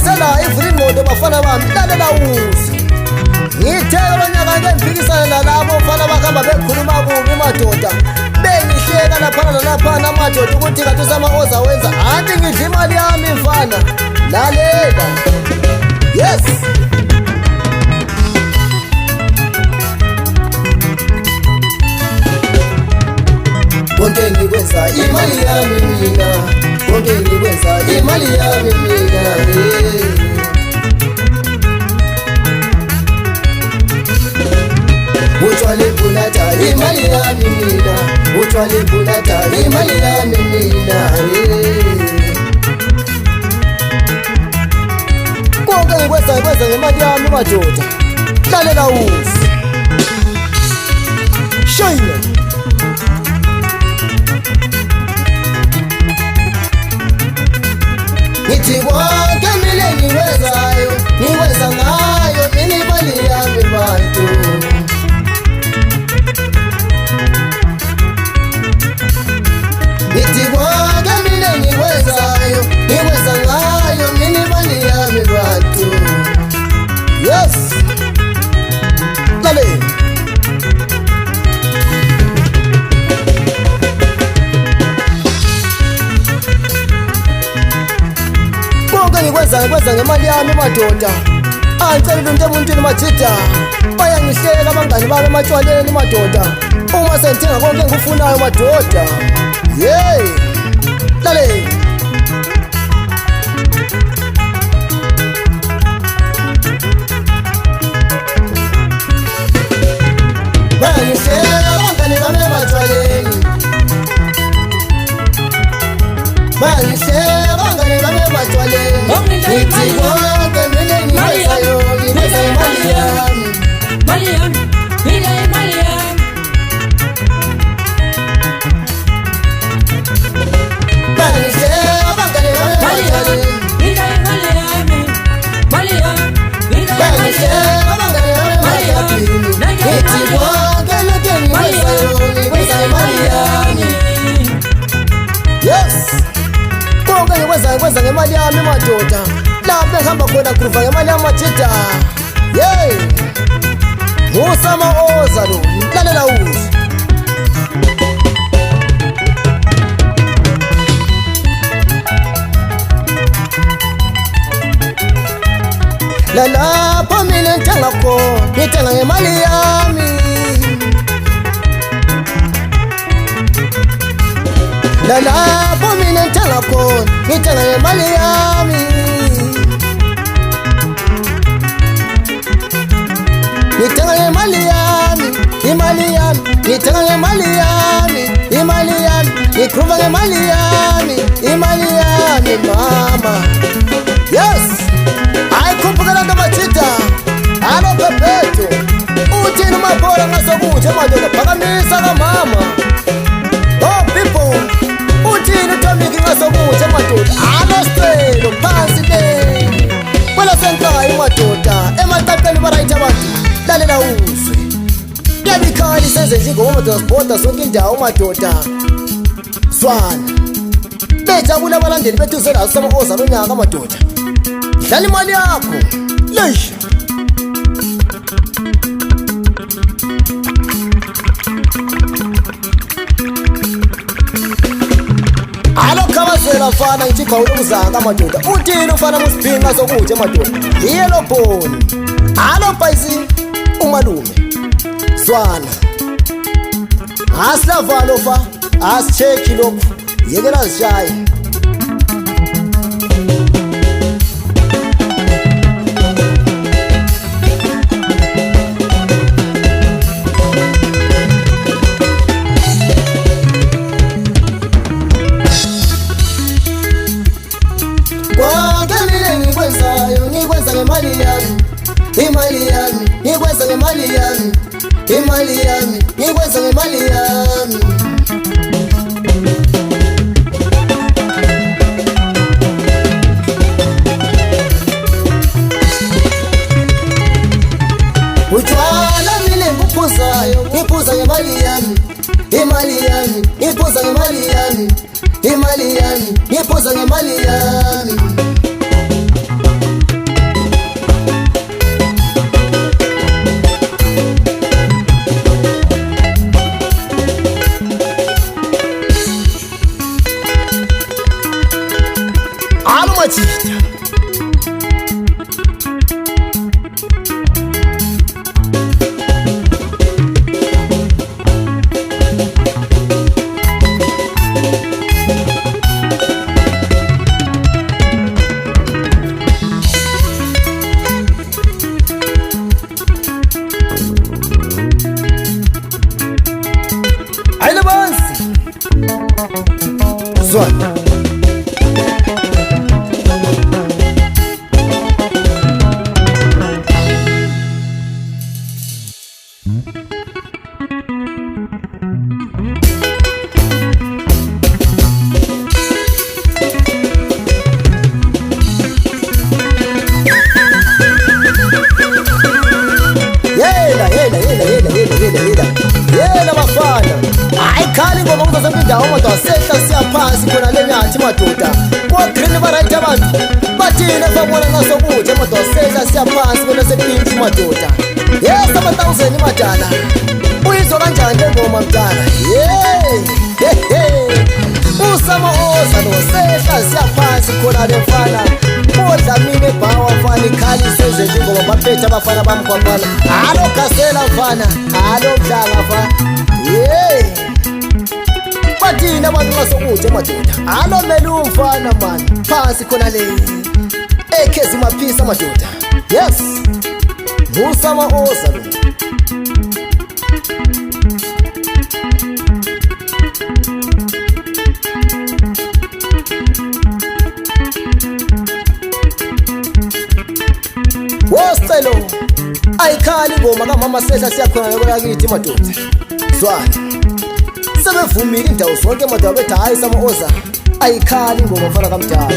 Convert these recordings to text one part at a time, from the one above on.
Ngibuyisela ivula ingqondo bafana bami lalela uze. Ngitheka lonyaka ngiphikisana nalabo bafana bakhamba bekhuluma kubi madoda. Bengihleka lapha nalaphana madoda ukuthi kathi usamaoza wenza anti ngidla imali yami mfana. Lalela. Yes. Konke ngikwenza imali yami mina. Konke ngikwenza imali yami mina. Utshwale bulata imali yami mina. Utshwale bulata imali yami mina. Konke ngikwenza ngemali yami madoda. Lalela uzi. Shayina. Ngithi konke mina ngikwenzayo, ngikwenza ngayo mina imali yami bantu. Ngithi konke mina ngikwenzayo, ngikwenza ngayo mina imali yami bantu. Yes. Lalela. Ngikwenza ngemali yami madoda. Angicela into emuntwini majida. Bayangihleka abangani bami ematshwaleni madoda. Uma sengithenga konke engikufunayo madoda. Hey. Lalela. Bayangihleka abangani bami ematshwaleni. Bayangihleka abangani bami ematshwaleni. Ngithi konke mina ngikwenzayo, ngikwenza imali yami. Mali yami, mina imali yami. Bayangihleka abangani bami ematshwaleni. Mina imali yami. Mali yami, mina imali Bayangihleka abangani bami ematshwaleni. Ngithi konke lokhu engikwenzayo, ngikwenza imali yami. Yes. Konke ngikwenza ngemali yami madoda. Lapho ngihamba khona kuva ngemali yamajida. Hey. Usamaoza lo. Lalela uzi. Lalapho mina ngithenga khona, ngithenga ngemali yami. Lalapho mina ngithenga khona, ngithenga ngemali yami. Ngithenga ngemali yami, imali yami. Ngithenga ngemali yami, imali yami. Ngikhuluma ngemali yami, imali yami mama. Yes. Ayikhuphukela nto majida. Alo Phephethu. Uthini umabhola ngasokuthi madoda phakamisa kamama. Oh people. Uthini uThomiki ngasokuthi madoda. Alo Sicelo phansi le. Kwela senkhaya madoda emaqaqeni barayitha abantu. Lalela uzwe. Yabikhali senze njengoma transporter sonke indawo madoda. Swana. Bejabula abalandeli bethu zela usamaoza lonyaka madoda. Dlala imali yakho. Leish. Alo khabazela mfana ngithi khawula ukuzanga madoda. Uthini ufana musiphinga sokuthe madoda. Yellow bone. Alo Bhayisi umalume. Swana. Asilava fa. Asicheki lokho. Yekela zishaye. Imali yami, imali yami, ngikwenza ngemali yami. Imali yami, ngikwenza ngemali yami. Utshwala mina ngiphuzayo, ngiphuza ngemali yami. Imali yami, ngiphuza ngemali yami. Imali yami, ngiphuza ngemali yami. yena bafana ayikhali ngoba kuzo zonke indawo moto asehla siyaphansi khona lenyathi madoda ko-green barayithi abantu bathina fabona nasokuthi moto asehla siyaphansi kona sepinki madoda yes ama-1000 madala uyizwa kanjani le ngoma mdala usama oza nosehla siyaphansi khona le mfana kodlamini ebhawa mfana ikhali sezenje ngoba baphethe abafana bamkhwaphana alo gasela mfana alo mdlanga mfana bathina abantu basokuthi madoda alo mele umfana mani phansi khona le ekhezi maphisa madoda yes usama oza lo woselo ayikhali ngoma kamama sehla siyakhona kwelakithi madoda zwana sebevumile indawo zonke madoda bethi hayi sama oza ayikhali ngoma mfana kamdala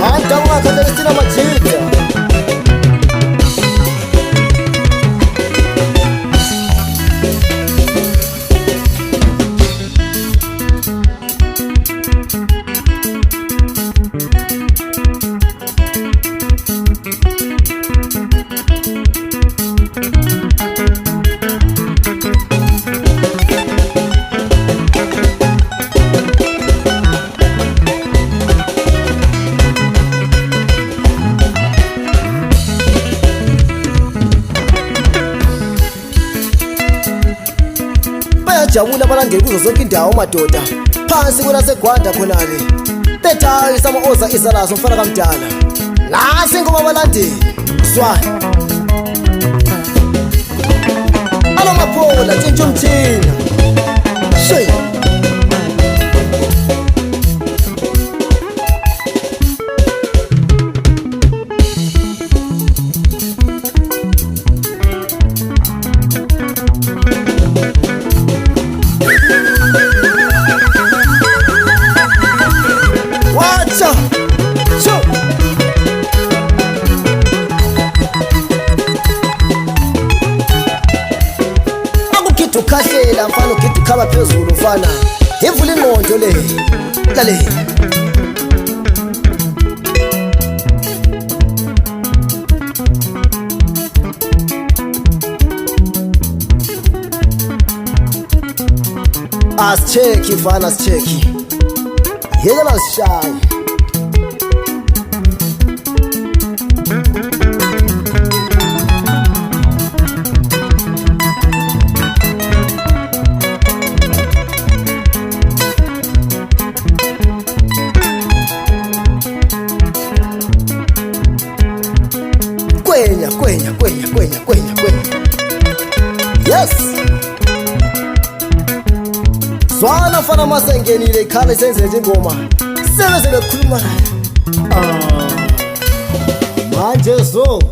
hata wakatalistina majita bayajabula abalandeli kuzo zonke indawo madoda phansi kunasegwanda khonale bethi hayi sama oza isalazo mfana kamdala nasi ngoma abalandeli zwana alo maphola tshintsha umthina shey ukhahlela mfana ugithi ukhaba phezulu mfana ivula ingqondo le lalela asicheki mfana asicheki yekela sishaye kwenya yes zwana mfana masengenile ikhale senze nje ingoma sebeze bekhuluma manje so